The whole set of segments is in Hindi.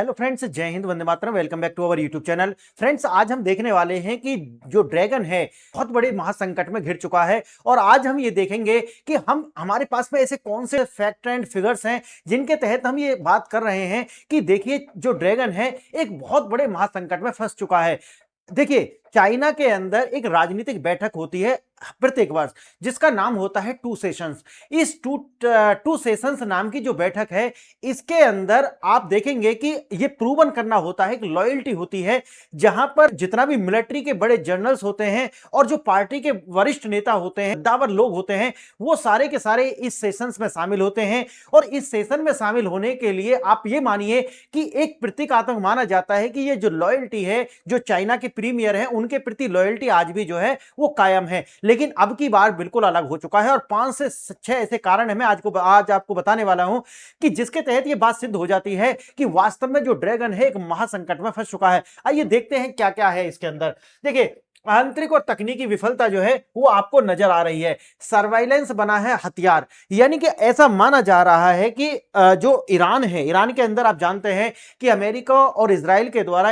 हेलो फ्रेंड्स, जय हिंद, वंदे मातरम। Welcome back to our YouTube channel. Friends, आज हम देखने वाले हैं कि जो ड्रैगन है बहुत बड़े महासंकट में घिर चुका है। और आज हम ये देखेंगे कि हमारे पास में ऐसे कौन से फैक्ट एंड फिगर्स हैं जिनके तहत हम ये बात कर रहे हैं कि देखिए जो ड्रैगन है एक बहुत बड़े महासंकट में फंस चुका है। देखिए, चाइना के अंदर एक राजनीतिक बैठक होती है प्रत्येक वर्ष, जिसका नाम होता है टू सेशंस। इस टू सेशंस नाम की जो बैठक है, इसके अंदर आप देखेंगे कि ये प्रूवन करना होता है कि लॉयल्टी होती है, जहां पर जितना भी मिलिट्री के बड़े जनरल्स होते हैं और जो पार्टी के वरिष्ठ नेता होते हैं, दावर लोग होते हैं, वो सारे के सारे इस सेशंस में शामिल होते हैं। और इस सेशन में शामिल होने के लिए आप ये मानिए कि एक प्रतीकात्मक माना जाता है कि ये जो लॉयल्टी है, जो चाइना के प्रीमियर है उनके प्रति लॉयल्टी आज भी जो है वो कायम है। लेकिन अब की बार बिल्कुल अलग हो चुका है और 5 से 6 ऐसे कारण है मैं आज आपको बताने वाला हूं कि जिसके तहत ये बात सिद्ध हो जाती है कि वास्तव में जो ड्रैगन है एक महासंकट में फंस चुका है। आइए देखते हैं क्या क्या है इसके अंदर। देखिए, आंतरिक और तकनीकी विफलता जो है वो आपको नजर आ रही है। सर्वाइलेंस बना है हथियार, यानी कि ऐसा माना जा रहा है कि जो ईरान है, ईरान के अंदर आप जानते हैं कि अमेरिका और इजराइल के द्वारा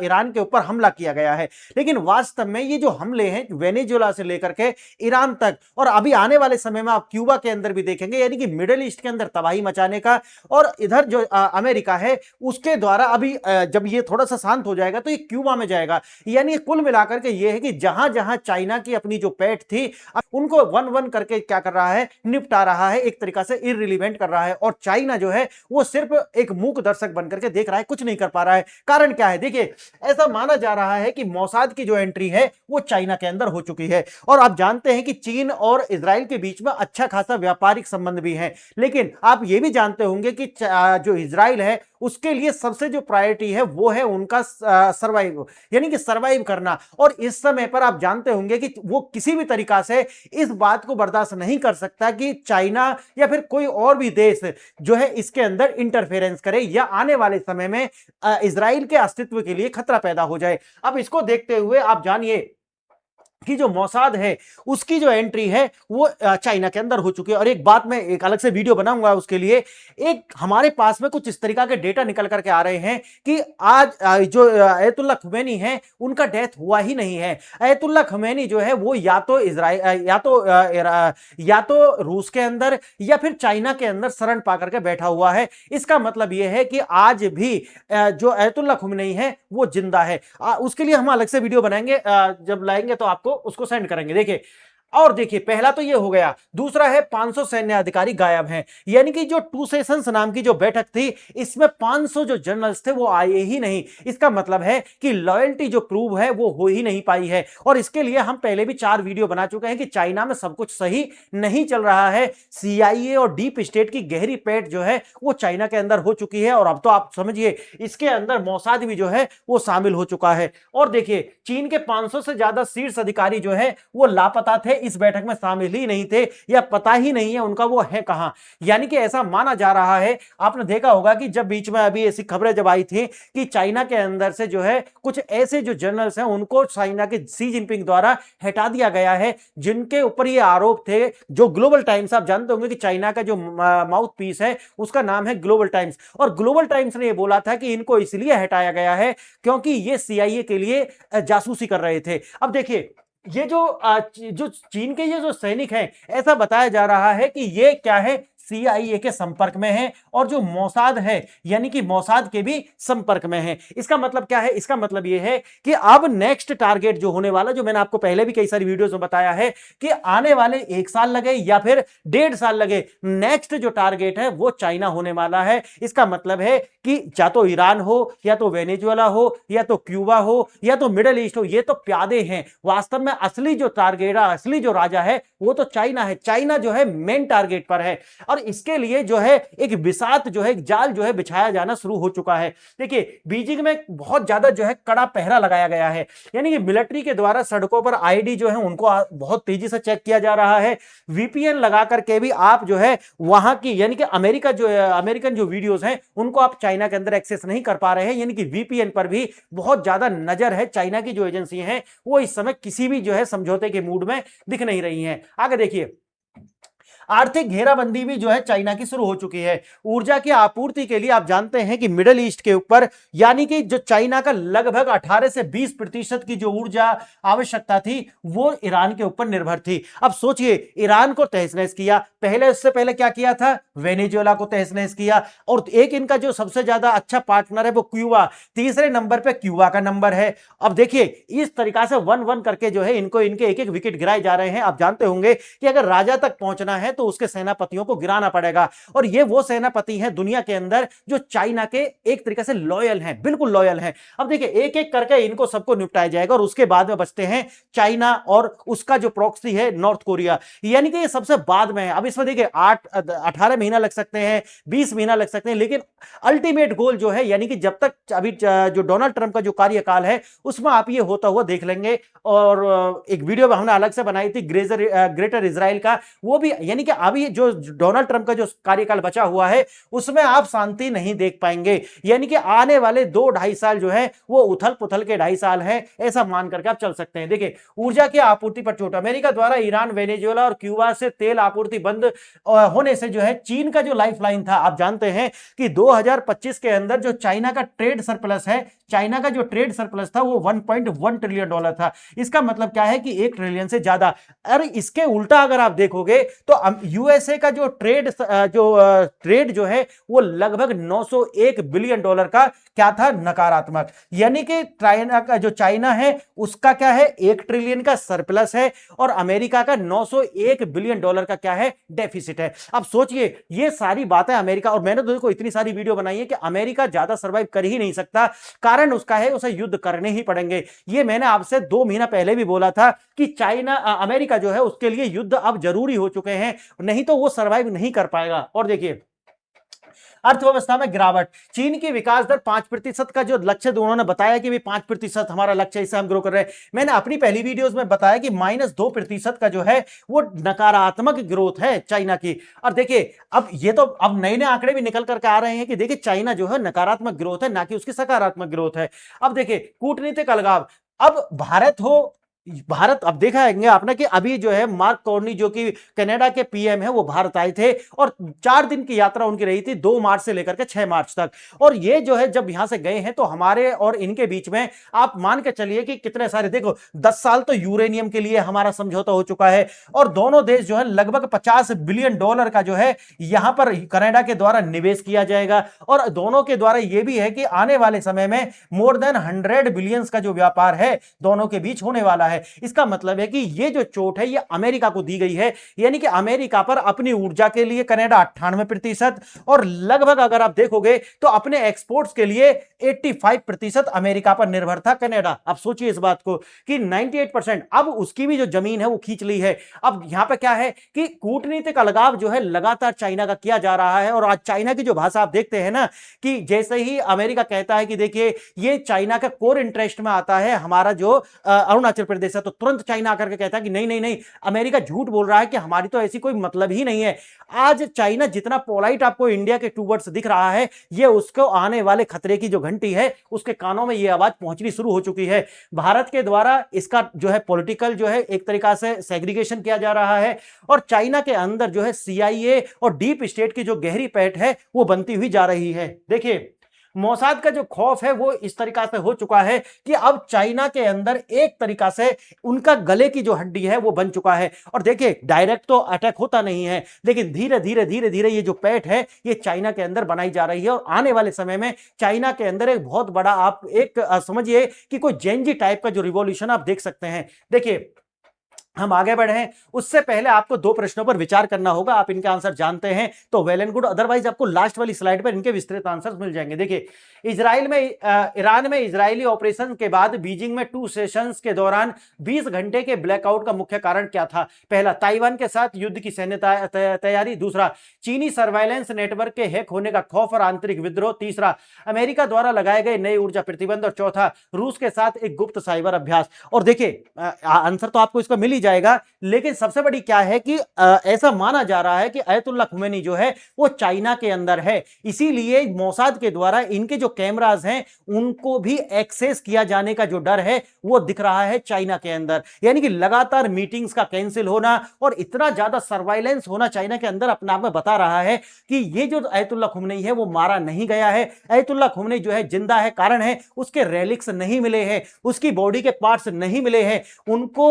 ईरान के ऊपर हमला किया गया है। लेकिन वास्तव में ये जो हमले हैं वेनेजुएला से लेकर के ईरान तक, और अभी आने वाले समय में आप क्यूबा के अंदर भी देखेंगे, यानी कि मिडिल ईस्ट के अंदर तबाही मचाने का, और इधर जो अमेरिका है उसके द्वारा अभी जब ये थोड़ा सा शांत हो जाएगा तो ये क्यूबा में जाएगा। यानी कुल मिलाकर के ये है कि जहां जहां चाइना की अपनी जो पेट थी उनको वन वन करके क्या कर रहा है, निपटा रहा है, एक तरीका से इररिलेवेंट कर रहा है। और चाइना जो है वो सिर्फ एक मूक दर्शक बनकर के देख रहा है, कुछ नहीं कर पा रहा है। कारण क्या है? देखिए, ऐसा माना जा रहा है कि मोसाद की जो एंट्री है वो चाइना के अंदर हो चुकी है। और आप जानते हैं कि चीन और इजराइल के बीच में अच्छा खासा व्यापारिक संबंध भी है। लेकिन आप ये भी जानते होंगे कि जो इजराइल है उसके लिए सबसे जो प्रायोरिटी है वो है उनका सर्वाइव, यानी कि सर्वाइव करना। और इस समय पर आप जानते होंगे कि वो किसी भी तरीका से इस बात को बर्दाश्त नहीं कर सकता कि चाइना या फिर कोई और भी देश जो है इसके अंदर इंटरफेरेंस करे या आने वाले समय में इजराइल के अस्तित्व के लिए खतरा पैदा हो जाए। अब इसको देखते हुए आप जानिए कि जो मोसाद है उसकी जो एंट्री है वो चाइना के अंदर हो चुकी है। और एक बात मैं एक अलग से वीडियो बनाऊंगा उसके लिए। एक हमारे पास में कुछ इस तरीका के डेटा निकल करके आ रहे हैं कि आज जो अयतुल्ला खुमैनी है उनका डेथ हुआ ही नहीं है। अयतुल्ला खुमैनी जो है वो या तो इजराइल या तो रूस के अंदर या फिर चाइना के अंदर शरण पा करके बैठा हुआ है। इसका मतलब यह है कि आज भी जो अयतुल्ला खुमैनी है वो जिंदा है। उसके लिए हम अलग से वीडियो बनाएंगे, जब लाएंगे तो आपको उसको सेंड करेंगे। देखिए, और देखिए, पहला तो ये हो गया। दूसरा है 500 सैन्य अधिकारी गायब हैं, यानी कि जो टू सेशंस नाम की जो बैठक थी इसमें 500 जो जनरल्स थे वो आए ही नहीं। इसका मतलब है कि लॉयल्टी जो प्रूव है वो हो ही नहीं पाई है। और इसके लिए हम पहले भी 4 वीडियो बना चुके हैं कि चाइना में सब कुछ सही नहीं चल रहा है। CIA और डीप स्टेट की गहरी पेट जो है वो चाइना के अंदर हो चुकी है। और अब तो आप समझिए इसके अंदर मोसाद भी जो है वो शामिल हो चुका है। और देखिए, चीन के 500 से ज्यादा शीर्ष अधिकारी जो है वो लापता थे, इस बैठक में शामिल ही नहीं थे या पता ही नहीं है उनका वो है कहां। यानी कि ऐसा माना जा रहा है, आपने देखा होगा कि जब बीच में अभी ऐसी खबरें जब आई थी कि चाइना के अंदर से जो है कुछ ऐसे जो जनरल्स हैं उनको चाइना के शी जिनपिंग द्वारा हटा दिया गया है, जिनके ऊपर ये आरोप थे। जो ग्लोबल टाइम्स, आप जानते होंगे कि चाइना का जो माउथ पीस है उसका नाम है ग्लोबल टाइम्स, और ग्लोबल टाइम्स ने ये बोला था कि इनको इसलिए हटाया गया है क्योंकि ये CIA के लिए जासूसी कर रहे थे। अब देखिए, ये जो चीन के ये जो सैनिक हैं, ऐसा बताया जा रहा है कि ये क्या है, CIA के संपर्क में है और जो मोसाद है यानी कि मोसाद के भी संपर्क में है। इसका मतलब क्या है? इसका मतलब यह है कि अब नेक्स्ट टारगेट जो होने वाला, जो मैंने आपको पहले भी कई सारी वीडियोस में बताया है कि आने वाले 1 साल लगे या फिर 1.5 साल लगे, नेक्स्ट जो टारगेट है वो चाइना होने वाला है। इसका मतलब है कि या तो ईरान हो या तो वेनेजुएला हो या तो क्यूबा हो या तो मिडिल ईस्ट हो, ये तो प्यादे हैं। वास्तव में असली जो टारगेट, असली जो राजा है वो तो चाइना है। चाइना जो है मेन टारगेट पर है और इसके लिए जो है एक बिसात जो है, एक जाल जो है बिछाया जाना शुरू हो चुका है। देखिए, बीजिंग में बहुत ज्यादा जो है कड़ा पहरा लगाया गया है, यानी कि मिलिट्री के द्वारा सड़कों पर ID जो है उनको बहुत तेजी से चेक किया जा रहा है। VPN लगा करके भी आप जो है वहां की, यानी कि अमेरिकन जो वीडियोस हैं उनको आप चाइना के अंदर एक्सेस नहीं कर पा रहे हैं। यानी कि VPN पर भी बहुत ज्यादा नजर है। चाइना की जो एजेंसी हैं वो इस समय किसी भी जो है समझौते के मूड में दिख नहीं रही हैं। आगे देखिए, आर्थिक घेराबंदी भी जो है चाइना की शुरू हो चुकी है। ऊर्जा की आपूर्ति के लिए आप जानते हैं कि मिडिल ईस्ट के ऊपर, यानी कि जो चाइना का लगभग 18 से 20% की जो ऊर्जा आवश्यकता थी वो ईरान के ऊपर निर्भर थी। अब सोचिए, ईरान को तहस नहस किया, पहले उससे पहले क्या किया था, वेनेजुएला को तहस नहस किया, और एक इनका जो सबसे ज्यादा अच्छा पार्टनर है वो क्यूबा, तीसरे नंबर पे क्यूबा का नंबर है। अब देखिए इस तरीका से वन वन करके जो है इनको इनके एक एक विकेट गिराए जा रहे हैं। आप जानते होंगे कि अगर राजा तक पहुंचना है तो उसके सेनापतियों को गिराना पड़ेगा, और ये वो सेनापति हैं दुनिया के अंदर जो चाइना के एक तरीके से लॉयल हैं, बिल्कुल लॉयल हैं। अब देखिए एक एक करके इनको सबको निपटाया जाएगा, और उसके बाद में बचते हैं चाइना और उसका जो प्रॉक्सी है नॉर्थ कोरिया, यानी कि ये सबसे बाद में है। अब इसमें देखिए 18 महीना लग सकते हैं, 20 महीना लग सकते हैं, लेकिन अल्टीमेट गोल जो है, यानी कि जब तक अभी जो डोनाल्ड ट्रंप का जो कार्यकाल है उसमें आप ये होता हुआ देख लेंगे। और एक वीडियो हमने अलग से बनाई थी ग्रेटर इजराइल का, वो भी, यानी कि अभी जो डोनाल्ड ट्रंप का जो कार्यकाल बचा हुआ है उसमें आप शांति नहीं देख पाएंगे, यानी कि आने वाले 2-2.5 साल जो है वो उथल पुथल के 2.5 साल है, ऐसा मान करके आप चल सकते हैं। देखिए ऊर्जा की आपूर्ति पर चोट, अमेरिका द्वारा ईरान, वेनेजुएला और क्यूबा से तेल आपूर्ति बंद होने से जो है चीन का जो लाइफलाइन था, आप जानते हैं कि 2025 के अंदर जो चाइना का ट्रेड सरप्लस है, चाइना का जो ट्रेड सरप्लस था वो $1.1 ट्रिलियन था। इसका मतलब क्या है कि 1 ट्रिलियन से ज्यादा। और इसके उल्टा अगर आप देखोगे तो यूएसए का जो ट्रेड जो है वो लगभग $901 बिलियन का क्या था, नकारात्मक, यानी कि चाइना का जो चाइना है उसका क्या है, 1 ट्रिलियन का सरप्लस है, और अमेरिका का $901 बिलियन का क्या है, डेफिसिट है। अब सोचिए ये सारी बातें अमेरिका, और मैंने तो देखो इतनी सारी वीडियो बनाई है कि अमेरिका ज्यादा सर्वाइव कर ही नहीं सकता, कारण उसका है उसे युद्ध करने ही पड़ेंगे। ये मैंने आपसे 2 महीना पहले भी बोला था कि चाइना अमेरिका जो है उसके लिए युद्ध अब जरूरी हो चुके हैं, नहीं तो वो सर्वाइव नहीं कर पाएगा। और देखिए अर्थव्यवस्था में गिरावट, चीन की विकास दर 5% का जो लक्ष्य उन्होंने बताया कि 5% हमारा लक्ष्य, इससे हम ग्रो कर रहे हैं। मैंने अपनी पहली वीडियोस में बताया कि -2% का जो है वो नकारात्मक ग्रोथ है चाइना की। और देखिए अब ये तो अब नए नए आंकड़े भी निकल करके आ रहे हैं कि देखिए चाइना जो है नकारात्मक ग्रोथ है, ना कि उसकी सकारात्मक ग्रोथ है। अब देखिए कूटनीतिक अलगाव, अब भारत अब देखा है आपने कि अभी जो है मार्क कार्नी जो कि कनाडा के पीएम है वो भारत आए थे, और 4 दिन की यात्रा उनकी रही थी 2 मार्च से लेकर के 6 मार्च तक। और ये जो है जब यहां से गए हैं तो हमारे और इनके बीच में आप मान के चलिए कि कितने सारे, देखो 10 साल तो यूरेनियम के लिए हमारा समझौता हो चुका है, और दोनों देश जो है लगभग $50 बिलियन का जो है यहां पर कनाडा के द्वारा निवेश किया जाएगा, और दोनों के द्वारा यह भी है कि आने वाले समय में मोर देन 100 बिलियन का जो व्यापार है दोनों के बीच होने वाला है। इसका मतलब है कि ये जो चोट है ये अमेरिका को दी गई है, यानी कि अमेरिका पर अपनी ऊर्जा के लिए कनाडा 98%, और लगभग अगर आप देखोगे तो अपने एक्सपोर्ट्स के लिए 85% अमेरिका पर निर्भर था कनाडा। अब सोचिए इस बात को कि 98% अब उसकी भी जो जमीन है वो खींच ली है। अब यहां पे क्या है कि कूटनीतिक अलगाव जो है लगातार चाइना का किया जा रहा है, और आज चाइना की जो भाषा आप देखते हैं ना कि जैसे ही अमेरिका कहता है कि देखिए ये चाइना का कोर इंटरेस्ट में आता है हमारा जो अरुणाचल प्रदेश है, तो तुरंत चाइना आकर के कहता है कि नहीं नहीं नहीं, अमेरिका झूठ बोल रहा है कि हमारी तो ऐसी कोई मतलब ही नहीं है। आज चाइना जितना पोलाइट आपको इंडिया के टूवर्ड्स दिख रहा है, ये उसको आने वाले खतरे की जो घंटी है उसके कानों में ये आवाज पहुंचनी शुरू हो चुकी है। भारत के द्वारा इसका जो है पॉलिटिकल जो है एक तरीका से सेग्रीगेशन किया जा रहा है, और चाइना के अंदर जो है सीआईए और डीप स्टेट की जो गहरी पैठ है वो बनती हुई जा रही है। देखिए मोसाद का जो खौफ है वो इस तरीका से हो चुका है कि अब चाइना के अंदर एक तरीका से उनका गले की जो हड्डी है वो बन चुका है। और देखिए डायरेक्ट तो अटैक होता नहीं है, लेकिन धीरे धीरे ये जो पैठ है ये चाइना के अंदर बनाई जा रही है, और आने वाले समय में चाइना के अंदर एक बहुत बड़ा आप एक समझिए कि कोई जेनजी टाइप का जो रिवॉल्यूशन आप देख सकते हैं। देखिए हम आगे बढ़े उससे पहले आपको 2 प्रश्नों पर विचार करना होगा, आप इनके आंसर जानते हैं तो वेल एंड गुड, अदरवाइज आपको लास्ट वाली स्लाइड पर इनके विस्तृत आंसर मिल जाएंगे। देखिए ईरान में इजरायली ऑपरेशन के बाद बीजिंग में 2 सेशंस के दौरान 20 घंटे के ब्लैकआउट का मुख्य कारण क्या था? पहला, ताइवान के साथ युद्ध की सैन्य तैयारी। दूसरा, चीनी सर्वाइलेंस नेटवर्क के हैक होने का खौफ और आंतरिक विद्रोह। तीसरा, अमेरिका द्वारा लगाए गए नए ऊर्जा प्रतिबंध। और चौथा, रूस के साथ एक गुप्त साइबर अभ्यास। और देखिए आंसर तो आपको इसका मिल ही जाएगा, लेकिन सबसे बड़ी क्या है कि ऐसा माना जा रहा है कि अयतुल्ला खुमैनी जो है वो चाइना के अंदर है, इसीलिए मोसाद के द्वारा इनके जो कैमराज हैं उनको भी एक्सेस किया जाने का जो डर है वो दिख रहा है चाइना के अंदर। यानी कि लगातार मीटिंग्स का कैंसिल होना और इतना ज्यादा सर्वाइलेंस होना चाइना के अंदर अपने आप में बता रहा है कि ये जो अयतुल्ला खुमैनी है वो मारा नहीं गया है, अयतुल्ला खुमैनी जो है जिंदा है। कारण है उसके रेलिक्स नहीं मिले हैं, उसकी बॉडी के पार्ट्स नहीं मिले हैं। उनको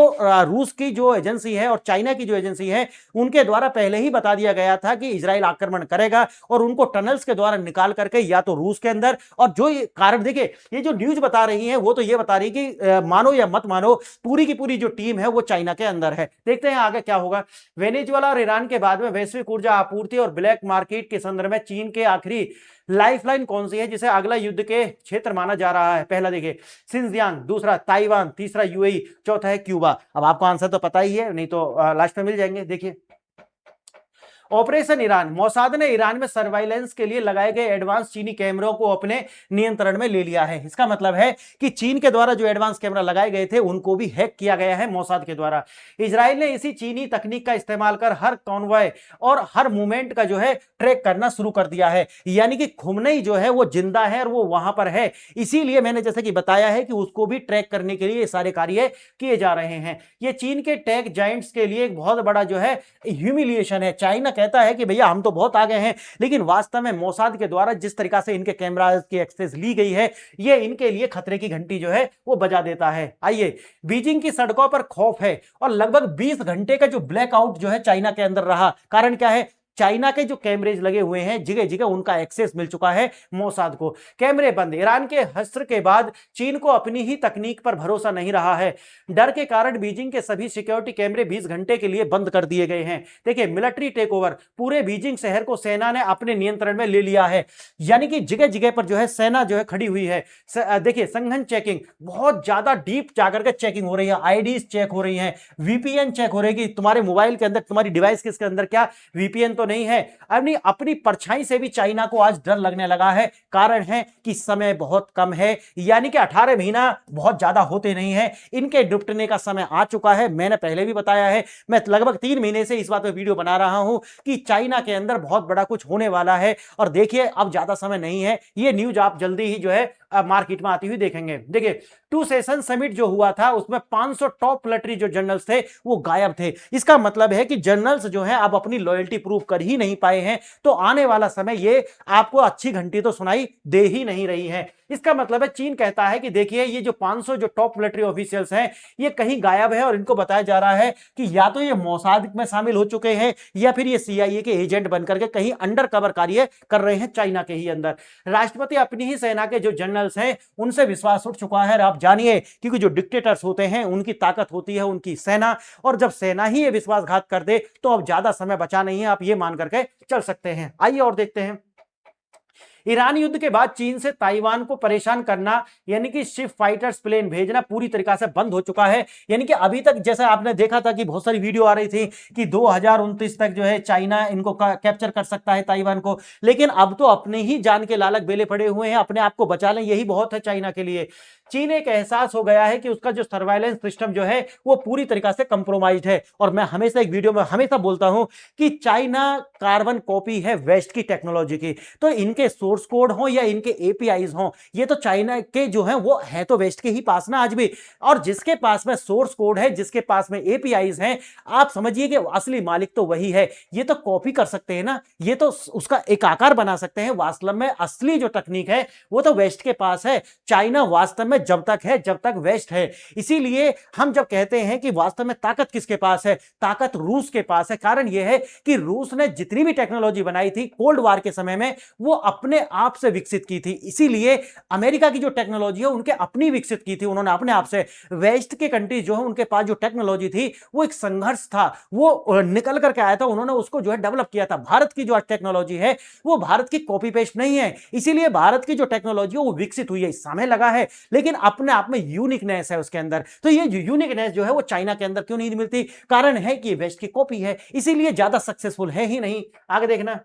रूस की जो एजेंसी है और चाइना की जो एजेंसी है उनके द्वारा पहले ही बता दिया गया था कि इजराइल आक्रमण करेगा और उनको टनल्स के द्वारा निकाल करके या तो रूस के अंदर, और जो कारण देखिए ये जो न्यूज बता रही है वो तो ये बता रही कि मानो या मत मानो पूरी की पूरी जो टीम है वो चाइना के अंदर है। देखते हैं आगे क्या होगा। वेनेजुएला और ईरान के बाद में वैश्विक ऊर्जा आपूर्ति और ब्लैक मार्केट के संदर्भ में चीन के आखिरी लाइफलाइन कौन सी है जिसे अगला युद्ध के क्षेत्र माना जा रहा है? पहला देखिए सिंजियांग, दूसरा ताइवान, तीसरा यूएई, चौथा है क्यूबा। अब आपको आंसर तो पता ही है, नहीं तो लास्ट में मिल जाएंगे। देखिए ऑपरेशन ईरान, मोसाद ने ईरान में सर्वाइलेंस के लिए लगाए गए एडवांस चीनी कैमरों को अपने नियंत्रण में ले लिया है। इसका मतलब है कि चीन के द्वारा जो एडवांस कैमरा लगाए गए थे उनको भी हैक किया गया है मोसाद के द्वारा। इजराइल ने इसी चीनी तकनीक का इस्तेमाल कर हर कॉन्वॉय और हर मूवमेंट का जो है ट्रैक करना शुरू कर दिया है। यानी कि खुमनई जो है वो जिंदा है और वो वहां पर है, इसीलिए मैंने जैसे कि बताया है कि उसको भी ट्रैक करने के लिए ये सारे कार्य किए जा रहे हैं। ये चीन के टेक जाइंट्स के लिए एक बहुत बड़ा जो है ह्यूमिलिएशन है। चाइना कहता है कि भैया हम तो बहुत आगे हैं, लेकिन वास्तव में मोसाद के द्वारा जिस तरीका से इनके कैमरा की एक्सेस ली गई है ये इनके लिए खतरे की घंटी जो है वो बजा देता है। आइए, बीजिंग की सड़कों पर खौफ है और लगभग 20 घंटे का जो ब्लैकआउट जो है चाइना के अंदर रहा। कारण क्या है? चाइना के जो कैमरेज लगे हुए हैं जगह जगह उनका एक्सेस मिल चुका है मोसाद को। कैमरे बंद, ईरान के हस्त्र के बाद चीन को अपनी ही तकनीक पर भरोसा नहीं रहा है। डर के कारण बीजिंग के सभी सिक्योरिटी कैमरे 20 घंटे के लिए बंद कर दिए गए हैं। देखिए मिलिट्री टेक ओवर, पूरे बीजिंग शहर को सेना ने अपने नियंत्रण में ले लिया है। यानी कि जगह जगह पर जो है सेना जो है खड़ी हुई है। देखिए संघन चेकिंग, बहुत ज्यादा डीप जाकर के चेकिंग हो रही है, आईडीज चेक हो रही है, वीपीएन चेक हो रही है। तुम्हारे मोबाइल के अंदर, तुम्हारी डिवाइस के अंदर क्या वीपीएन तो नहीं है। अपनी परछाई से भी चाइना को आज डर लगने लगा है। कारण है कि समय बहुत कम है, यानी कि 18 महीना बहुत ज्यादा होते नहीं है, इनके निपटने का समय आ चुका है। मैंने पहले भी बताया है, मैं लगभग 3 महीने से इस बात पे वीडियो बना रहा हूं कि चाइना के अंदर बहुत बड़ा कुछ होने वाला है। और देखिए अब ज्यादा समय नहीं है, ये न्यूज आप जल्दी ही जो है मार्केट में आती हुई देखेंगे। देखिए 2 सेशन समिट जो हुआ था उसमें 500 टॉप मिलिट्री जो जनरल्स थे वो गायब थे। इसका मतलब है कि जनरल्स जो हैं अब अपनी लॉयल्टी प्रूव कर ही नहीं पाए हैं, तो आने वाला समय ये आपको अच्छी घंटी तो सुनाई दे ही नहीं रही है। इसका मतलब है चीन कहता है कि देखिए ये जो 500 जो टॉप मिलिट्री ऑफिशियल्स हैं ये कहीं गायब है और इनको बताया जा रहा है कि या तो ये मोसाद में शामिल हो चुके हैं या फिर ये सीआईए के एजेंट बनकर के कहीं अंडर कवर कार्य कर रहे हैं चाइना के ही अंदर। राष्ट्रपति अपनी ही सेना के जो जनरल्स हैं उनसे विश्वास उठ चुका है। आप जानिए, क्योंकि जो डिक्टेटर्स होते हैं उनकी ताकत होती है उनकी सेना, और जब सेना ही ये विश्वासघात कर दे तो अब ज्यादा समय बचा नहीं है, आप ये मान करके चल सकते हैं। आइए और देखते हैं। ईरान युद्ध के बाद चीन से ताइवान को परेशान करना यानी कि शिप फाइटर्स प्लेन भेजना पूरी तरीका से बंद हो चुका है। यानी कि अभी तक जैसा आपने देखा था कि बहुत सारी वीडियो आ रही थी कि 2029 तक जो है चाइना इनको कैप्चर कर सकता है ताइवान को, लेकिन अब तो अपने ही जान के लालक बेले पड़े हुए हैं, अपने आप को बचा लें यही बहुत है चाइना के लिए। चीन एक एहसास हो गया है कि उसका जो सर्वाइलेंस सिस्टम जो है वो पूरी तरीका से कंप्रोमाइज्ड है। और मैं हमेशा एक वीडियो में हमेशा बोलता हूं कि चाइना कार्बन कॉपी है वेस्ट की टेक्नोलॉजी की, तो इनके सोर्स कोड हो या इनके एपीआईज हो, ये तो चाइना के जो है वो है तो वेस्ट के ही पास ना आज भी। और जिसके पास में सोर्स कोड है, जिसके पास में एपीआईज हैं, आप समझिए कि असली मालिक तो वही है। ये तो कॉपी कर सकते हैं ना, ये तो उसका एक आकार बना सकते हैं, वास्तव में असली जो टेक्निक है वो तो वेस्ट के पास है। चाइना वास्तव में जब तक है जब तक वेस्ट है। इसीलिए हम जब कहते हैं कि वास्तव में ताकत किसके पास है, ताकत रूस के पास है। कारण यह है कि रूस ने जितनी भी टेक्नोलॉजी बनाई थी कोल्ड वार के समय में वो अपने आप से विकसित की थी। इसीलिए अमेरिका की जो टेक्नोलॉजी है उनके अपनी विकसित की थी उन्होंने अपने आप से। वेस्ट के कंट्रीज जो है उनके पास जो टेक्नोलॉजी थी वो एक संघर्ष था, वो निकल करके आया था, उन्होंने उसको जो है डेवलप किया था। भारत की जो टेक्नोलॉजी है वो भारत की कॉपी पेस्ट नहीं है, इसीलिए भारत की जो टेक्नोलॉजी है वो विकसित हुई है, समय लगा है, लेकिन अपने आप में यूनिकनेस है उसके अंदर। तो ये जो यूनिकनेस जो है वो चाइना के अंदर क्यों नहीं मिलती? कारण है कि वेस्ट की कॉपी है, इसीलिए ज्यादा सक्सेसफुल है ही नहीं। आगे देखना,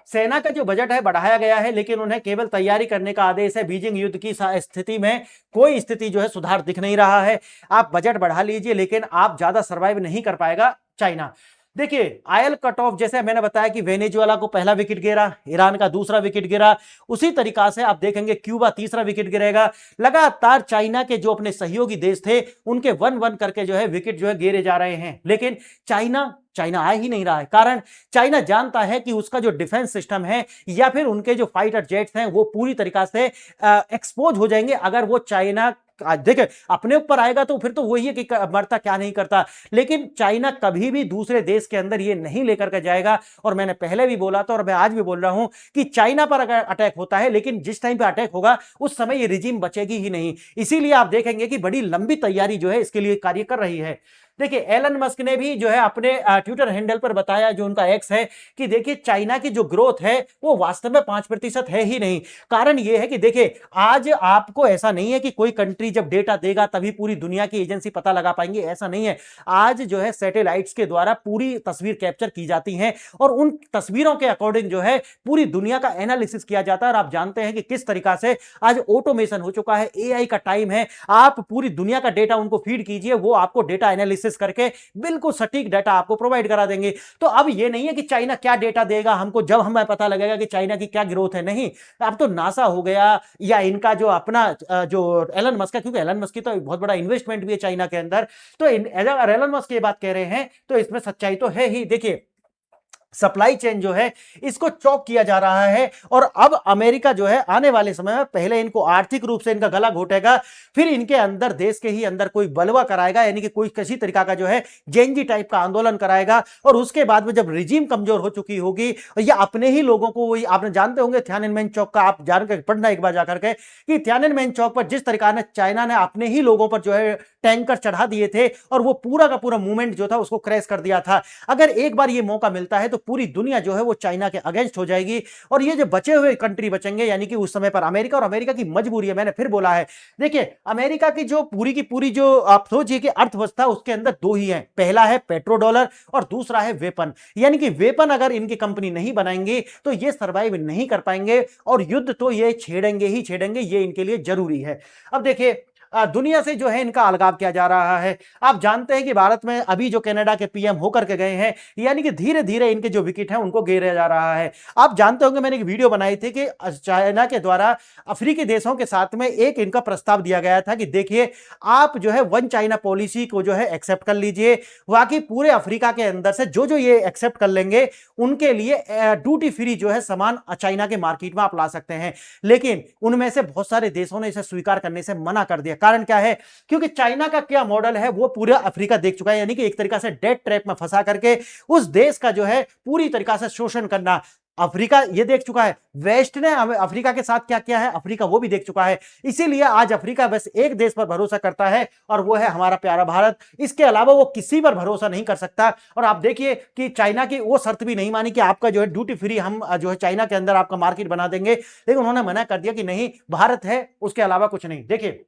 सेना का जो बजट है बढ़ाया गया है, लेकिन उन्हें केवल तैयारी करने का आदेश है। बीजिंग युद्ध की स्थिति में कोई स्थिति जो है सुधार दिख नहीं रहा है। आप बजट बढ़ा लीजिए, लेकिन आप ज्यादा सर्वाइव नहीं कर पाएगा चाइना। देखिए आयल कट ऑफ, जैसे मैंने बताया कि वेनेजुएला को पहला विकेट गिरा, ईरान का दूसरा विकेट गिरा, उसी तरीका से आप देखेंगे क्यूबा तीसरा विकेट गिरेगा। लगातार चाइना के जो अपने सहयोगी देश थे उनके वन वन करके जो है विकेट जो है गिरे जा रहे हैं, लेकिन चाइना आ ही नहीं रहा है। कारण चाइना जानता है कि उसका जो डिफेंस सिस्टम है या फिर उनके जो फाइटर जेट्स हैं वो पूरी तरीका से एक्सपोज हो जाएंगे अगर वो चाइना देखिए अपने ऊपर आएगा तो फिर तो वही है कि मरता क्या नहीं करता। लेकिन चाइना कभी भी दूसरे देश के अंदर ये नहीं लेकर के जाएगा। और मैंने पहले भी बोला था और मैं आज भी बोल रहा हूं कि चाइना पर अगर अटैक होता है, लेकिन जिस टाइम पे अटैक होगा उस समय ये रिजीम बचेगी ही नहीं। इसीलिए आप देखेंगे कि बड़ी लंबी तैयारी जो है इसके लिए कार्य कर रही है। देखिए एलन मस्क ने भी जो है अपने ट्विटर हैंडल पर बताया, जो उनका एक्स है, कि देखिए चाइना की जो ग्रोथ है वो वास्तव में 5% है ही नहीं। कारण ये है कि देखिए आज आपको ऐसा नहीं है कि कोई कंट्री जब डेटा देगा तभी पूरी दुनिया की एजेंसी पता लगा पाएंगे, ऐसा नहीं है। आज जो है सैटेलाइट्स के द्वारा पूरी तस्वीर कैप्चर की जाती है और उन तस्वीरों के अकॉर्डिंग जो है पूरी दुनिया का एनालिसिस किया जाता है। और आप जानते हैं कि किस तरीका से आज ऑटोमेशन हो चुका है, एआई का टाइम है। आप पूरी दुनिया का डेटा उनको फीड कीजिए, वो आपको डेटा एनालिसिस करके बिल्कुल सटीक डेटा आपको प्रोवाइड करा देंगे। तो अब ये नहीं है कि चाइना क्या डेटा देगा हमको जब हमें पता लगेगा कि चाइना की क्या ग्रोथ है, नहीं। अब तो नासा हो गया या इनका जो अपना जो एलन मस्क है, क्योंकि एलन मस्क की तो बहुत बड़ा इन्वेस्टमेंट भी है चाइना के अंदर, तो अगर एलन मस्क ये बात कह रहे हैं तो इसमें सच्चाई तो है ही। देखिए सप्लाई चेन जो है इसको चौक किया जा रहा है और अब अमेरिका जो है आने वाले समय में पहले इनको आर्थिक रूप से इनका गला घोटेगा, फिर इनके अंदर देश के ही अंदर कोई बलवा कराएगा, यानी कि कोई किसी तरीका का जो है जेएनजी टाइप का आंदोलन कराएगा। और उसके बाद में जब रिजीम कमजोर हो चुकी होगी या अपने ही लोगों को, वही आपने जानते होंगे थियाननमेन चौक का, आप जानकर पढ़ना एक बार जाकर के कि थियाननमेन चौक पर जिस तरीका ने चाइना ने अपने ही लोगों पर जो है टैंकर चढ़ा दिए थे और वो पूरा का पूरा मूवमेंट जो था उसको क्रैश कर दिया था। अगर एक बार ये मौका मिलता है तो पूरी दुनिया जो है वो चाइना के अगेंस्ट हो जाएगी और ये जो बचे हुए कंट्री बचेंगे, यानी कि उस समय पर अमेरिका, और अमेरिका की मजबूरी है, मैंने फिर बोला है। देखिए अमेरिका की जो पूरी की पूरी जो आप सोचिए कि अर्थव्यवस्था, उसके अंदर दो ही है, पहला है पेट्रो डॉलर और दूसरा है वेपन। यानी कि वेपन अगर इनकी कंपनी नहीं बनाएंगी तो ये सर्वाइव नहीं कर पाएंगे और युद्ध तो ये छेड़ेंगे ही छेड़ेंगे, ये इनके लिए जरूरी है। अब देखिए दुनिया से जो है इनका अलगाव किया जा रहा है। आप जानते हैं कि भारत में अभी जो कनाडा के पीएम होकर के गए हैं, यानी कि धीरे धीरे इनके जो विकेट हैं उनको गिरा जा रहा है। आप जानते होंगे मैंने एक वीडियो बनाई थी कि चाइना के द्वारा अफ्रीकी देशों के साथ में एक इनका प्रस्ताव दिया गया था कि देखिए आप जो है वन चाइना पॉलिसी को जो है एक्सेप्ट कर लीजिए, बाकी पूरे अफ्रीका के अंदर से जो जो ये एक्सेप्ट कर लेंगे उनके लिए ड्यूटी फ्री जो है सामान चाइना के मार्केट में आप ला सकते हैं। लेकिन उनमें से बहुत सारे देशों ने इसे स्वीकार करने से मना कर दिया। कारण क्या है, क्योंकि चाइना का क्या मॉडल है वो पूरा अफ्रीका देख चुका है, यानी कि एक तरीका से डेट ट्रैप में फंसा करके उस देश का जो है पूरी तरीका से शोषण करना अफ्रीका ये देख चुका है। वेस्ट ने अफ्रीका के साथ क्या किया है अफ्रीका वो भी देख चुका है। इसीलिए आज अफ्रीका बस एक देश पर भरोसा करता है और वो है हमारा प्यारा भारत। इसके अलावा वो किसी पर भरोसा नहीं कर सकता। और आप देखिए कि चाइना की वो शर्त भी नहीं मानी कि आपका जो है ड्यूटी फ्री हम जो है चाइना के अंदर आपका मार्केट बना देंगे, लेकिन उन्होंने मना कर दिया कि नहीं, भारत है उसके अलावा कुछ नहीं। देखिए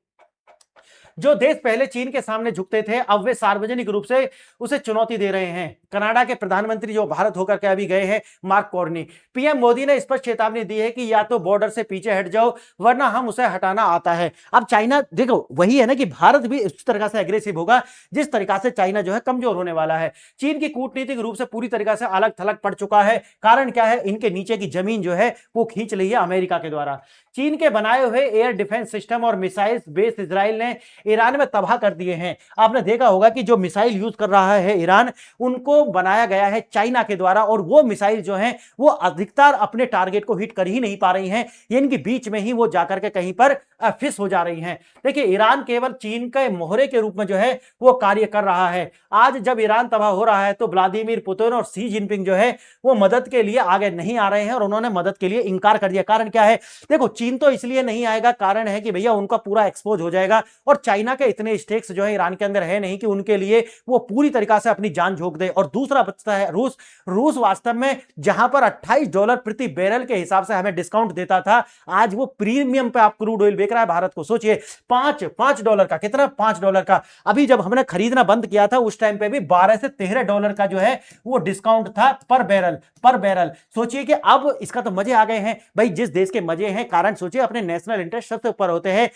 जो देश पहले चीन के सामने झुकते थे अब वे सार्वजनिक रूप से उसे चुनौती दे रहे हैं। कनाडा के प्रधानमंत्री जो भारत होकर के अभी गए हैं, मार्क कार्नी, पीएम मोदी ने स्पष्ट चेतावनी दी है कि या तो बॉर्डर से पीछे हट जाओ वरना हम उसे हटाना आता है। अब चाइना देखो वही है ना कि भारत भी इस तरह से एग्रेसिव होगा जिस तरीका से चाइना जो है कमजोर होने वाला है। चीन की कूटनीतिक रूप से पूरी तरीका से अलग थलग पड़ चुका है। कारण क्या है, इनके नीचे की जमीन जो है वो खींच ली है अमेरिका के द्वारा। चीन के बनाए हुए एयर डिफेंस सिस्टम और मिसाइल बेस इजराइल ने ईरान में तबाह कर दिए हैं। आपने देखा होगा कि जो मिसाइल यूज कर रहा है ईरान, उनको बनाया गया है चाइना के द्वारा और वो मिसाइल जो हैं वो अधिकतर अपने टारगेट को हिट कर ही नहीं पा रही हैं, इनके बीच में ही वो जाकर के कहीं पर फिस हो जा रही हैं। देखिए ईरान केवल चीन के मोहरे के रूप में जो है वो कार्य कर रहा है। आज जब ईरान तबाह हो रहा है तो व्लादिमीर पुतिन और शी जिनपिंग जो है वो मदद के लिए आगे नहीं आ रहे हैं और उन्होंने मदद के लिए इंकार कर दिया। कारण क्या है, देखो चीन तो इसलिए नहीं आएगा, कारण है कि भैया उनका पूरा एक्सपोज हो जाएगा और चाइना के इतने स्टेक्स जो है ईरान के अंदर है नहीं कि उनके लिए वो पूरी तरीका से अपनी जान झोंक दे। और दूसरा बचता है रूस। रूस वास्तव में जहां पर $28 प्रति बैरल के हिसाब से हमें डिस्काउंट देता था, आज वो प्रीमियम पे आप क्रूड ऑयल बेच रहा है भारत को। सोचिए $5 का, कितना, $5 का। अभी जब हमने खरीदना बंद किया था उस टाइम पे भी $12 से $13 का जो है वो डिस्काउंट था पर बैरल। सोचिए कि अब इसका तो मजे आ गए हैं भाई। जिस देश के मजे हैं, कारण सोचिए अपने नेशनल इंटरेस्ट सबसे ऊपर होते हैं।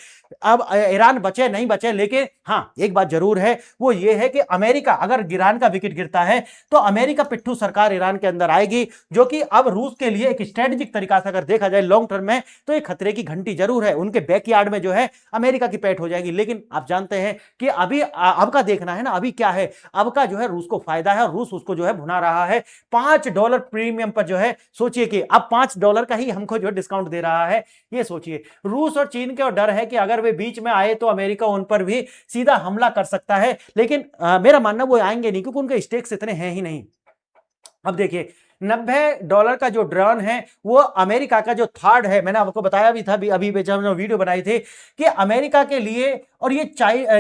अब ईरान बचे नहीं बचे, लेकिन हां एक बात जरूर है, वो ये है कि अमेरिका, अगर ईरान का विकेट गिरता है तो अमेरिका पिट्ठू सरकार ईरान के अंदर आएगी, जो कि अब रूस के लिए एक स्ट्रेटेजिक तरीका से अगर देखा जाए लॉन्ग टर्म में तो एक खतरे की घंटी जरूर है। उनके बैकयार्ड में जो है अमेरिका की पैठ हो जाएगी। लेकिन आप जानते हैं कि अभी अब का देखना है ना, अभी क्या है, अब का जो है रूस को फायदा है और रूस उसको जो है भुना रहा है $5 प्रीमियम पर जो है। सोचिए कि अब $5 का ही हमको जो डिस्काउंट दे रहा है। ये सोचिए, रूस और चीन के डर है कि अगर वे बीच में आए तो अमेरिका उन पर भी सीधा हमला कर सकता है। लेकिन मेरा मानना वो आएंगे नहीं, क्योंकि उनके स्टेक्स इतने हैं ही नहीं। अब देखिए $90 का जो ड्रोन है वो अमेरिका का जो थर्ड है, मैंने आपको बताया भी था अभी जब हमने वीडियो बनाई थी कि अमेरिका के लिए और ये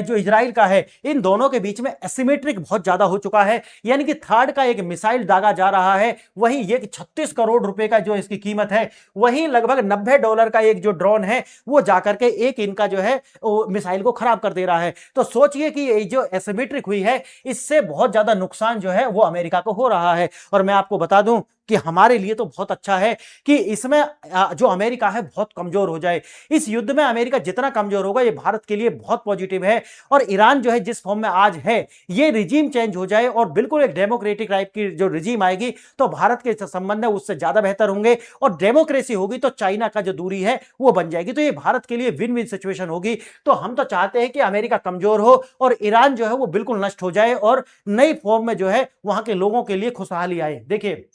जो इजराइल का है, इन दोनों के बीच में एसिमेट्रिक बहुत ज्यादा हो चुका है। यानी कि थर्ड का एक मिसाइल दागा जा रहा है, वहीं ये 36 करोड़ रुपए का जो इसकी कीमत है, वहीं लगभग $90 का एक जो ड्रोन है वो जाकर के एक इनका जो है मिसाइल को खराब कर दे रहा है। तो सोचिए कि ये जो एसिमेट्रिक हुई है, इससे बहुत ज्यादा नुकसान जो है वो अमेरिका को हो रहा है। और मैं आपको बता दूं कि हमारे लिए तो बहुत अच्छा है कि इसमें जो अमेरिका है बहुत कमजोर हो जाए। इस युद्ध में अमेरिका जितना कमजोर होगा ये भारत के लिए बहुत पॉजिटिव है। और ईरान जो है जिस फॉर्म में आज है, ये रिजीम चेंज हो जाए और बिल्कुल एक डेमोक्रेटिक टाइप की जो रिजीम आएगी तो भारत के संबंध है उससे ज्यादा बेहतर होंगे। और डेमोक्रेसी होगी तो चाइना का जो दूरी है वो बन जाएगी। तो ये भारत के लिए विन विन सिचुएशन होगी। तो हम तो चाहते हैं कि अमेरिका कमजोर हो और ईरान जो है वो बिल्कुल नष्ट हो जाए और नई फॉर्म में जो है वहां के लोगों के लिए खुशहाली आए। देखिए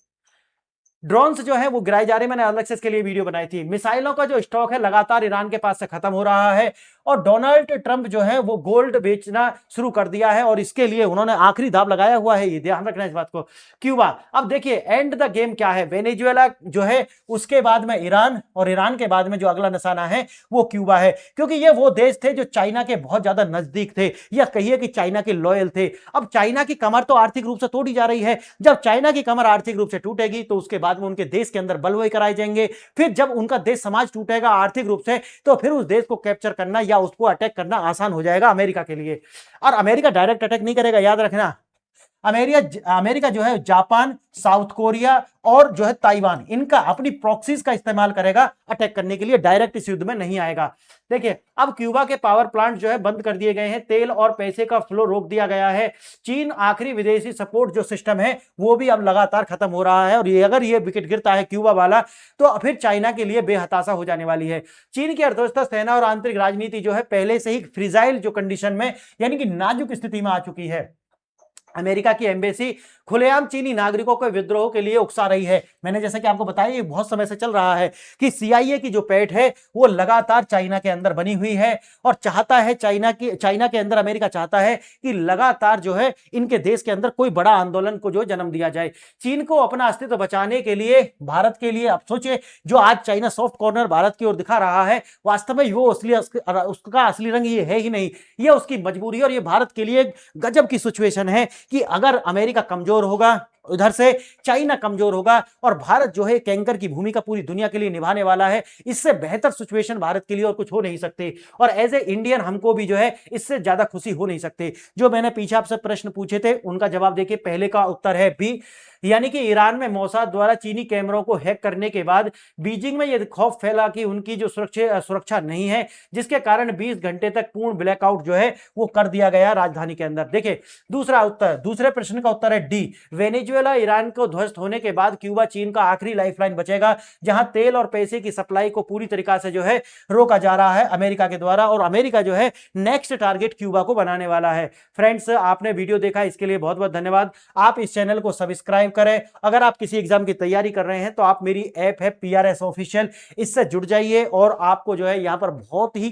ड्रोन्स जो है वो गिराए जा रहे हैं, मैंने अलग से इसके लिए वीडियो बनाई थी। मिसाइलों का जो स्टॉक है लगातार ईरान के पास से खत्म हो रहा है और डोनाल्ड ट्रंप जो है वो गोल्ड बेचना शुरू कर दिया है और इसके लिए उन्होंने आखिरी दाव लगाया हुआ है। ये ध्यान रखना इस बात को। क्यूबा, अब देखिए एंड द गेम क्या है, वेनेजुएला जो है, उसके बाद में ईरान और ईरान के बाद में जो अगला निशाना है वो क्यूबा है, क्योंकि ये वो देश थे जो चाइना के बहुत ज्यादा नजदीक थे या कहिए कि चाइना के लॉयल थे। अब चाइना की कमर तो आर्थिक रूप से तोड़ी जा रही है। जब चाइना की कमर आर्थिक रूप से टूटेगी तो उसके बाद में उनके देश के अंदर बलवई कराए जाएंगे। फिर जब उनका देश समाज टूटेगा आर्थिक रूप से तो फिर उस देश को कैप्चर करना या उसको अटैक करना आसान हो जाएगा अमेरिका के लिए। और अमेरिका डायरेक्ट अटैक नहीं करेगा, याद रखना। अमेरिका जो है जापान, साउथ कोरिया और जो है ताइवान, इनका अपनी प्रॉक्सीज का इस्तेमाल करेगा अटैक करने के लिए, डायरेक्ट इस युद्ध में नहीं आएगा। देखिए अब क्यूबा के पावर प्लांट जो है बंद कर दिए गए हैं, तेल और पैसे का फ्लो रोक दिया गया है। चीन आखिरी विदेशी सपोर्ट जो सिस्टम है वो भी अब लगातार खत्म हो रहा है और ये अगर ये विकेट गिरता है क्यूबा वाला तो फिर चाइना के लिए बेहताशा हो जाने वाली है। चीन की अर्थव्यवस्था, सेना और आंतरिक राजनीति जो है पहले से ही फ्रिजाइल जो कंडीशन में यानी कि नाजुक स्थिति में आ चुकी है। अमेरिका की एम्बेसी खुलेआम चीनी नागरिकों के विद्रोह के लिए उकसा रही है। मैंने जैसा कि आपको बताया ये बहुत समय से चल रहा है कि CIA की जो पैठ है वो लगातार चाइना के अंदर बनी हुई है और चाहता है चाइना के अंदर अमेरिका चाहता है कि लगातार जो है इनके देश के अंदर कोई बड़ा आंदोलन को जो जन्म दिया जाए। चीन को अपना अस्तित्व बचाने के लिए, भारत के लिए, आप सोचिए जो आज चाइना सॉफ्ट कॉर्नर भारत की ओर दिखा रहा है, वास्तव में वो उसका असली रंग ये है ही नहीं, ये उसकी मजबूरी। और ये भारत के लिए गजब की सिचुएशन है कि अगर अमेरिका कमजोर होगा, उधर से चाइना कमजोर होगा और भारत जो है कैंकर की भूमिका पूरी दुनिया के लिए निभाने वाला है, इससे बेहतर सिचुएशन भारत के लिए और कुछ हो नहीं सकती। और एज ए इंडियन हमको भी जो है इससे ज्यादा खुशी हो नहीं सकती। जो मैंने पीछे आपसे प्रश्न पूछे थे उनका जवाब देखिए, पहले का उत्तर है बी, यानी कि ईरान में मोसाद द्वारा चीनी कैमरों को हैक करने के बाद बीजिंग में यह खौफ फैला कि उनकी जो सुरक्षा नहीं है, जिसके कारण 20 घंटे तक पूर्ण ब्लैकआउट जो है वो कर दिया गया राजधानी के अंदर। देखिए दूसरे प्रश्न का उत्तर है डी, वेनेजुएला ईरान को ध्वस्त होने के बाद क्यूबा चीन का आखिरी लाइफलाइन बचेगा, जहां तेल और पैसे की सप्लाई को पूरी तरीका से जो है रोका जा रहा है अमेरिका के द्वारा और अमेरिका जो है नेक्स्ट टारगेट क्यूबा को बनाने वाला है। फ्रेंड्स, आपने वीडियो देखा इसके लिए बहुत बहुत धन्यवाद। आप इस चैनल को सब्सक्राइब करें। अगर आप किसी एग्जाम की तैयारी कर रहे हैं तो आप मेरी ऐप है PRS ऑफिशियल, इससे जुड़ जाइए और आपको जो है यहां पर बहुत ही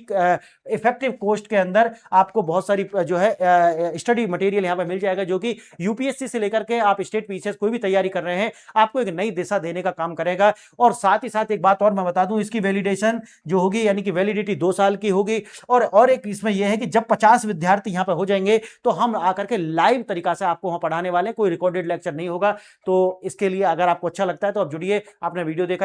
इफेक्टिव कॉस्ट के अंदर आपको बहुत सारी जो है स्टडी मटेरियल यहां पर मिल जाएगा, जो कि UPSC से लेकर के आप स्टेट पीछे कोई भी तैयारी कर रहे हैं, आपको एक नई दिशा देने का काम करेगा। और साथ ही साथ एक बात और मैं बता दूं, इसकी वैलिडेशन जो होगी यानी कि वैलिडिटी 2 साल की होगी। और एक इसमें यह है कि जब 50 विद्यार्थी यहां पर हो जाएंगे तो हम आकर के लाइव तरीका से आपको वहां पढ़ाने वाले, कोई रिकॉर्डेड लेक्चर नहीं होगा। तो इसके लिए अगर आपको अच्छा लगता है तो आप जुड़िए। आपने वीडियो देखा।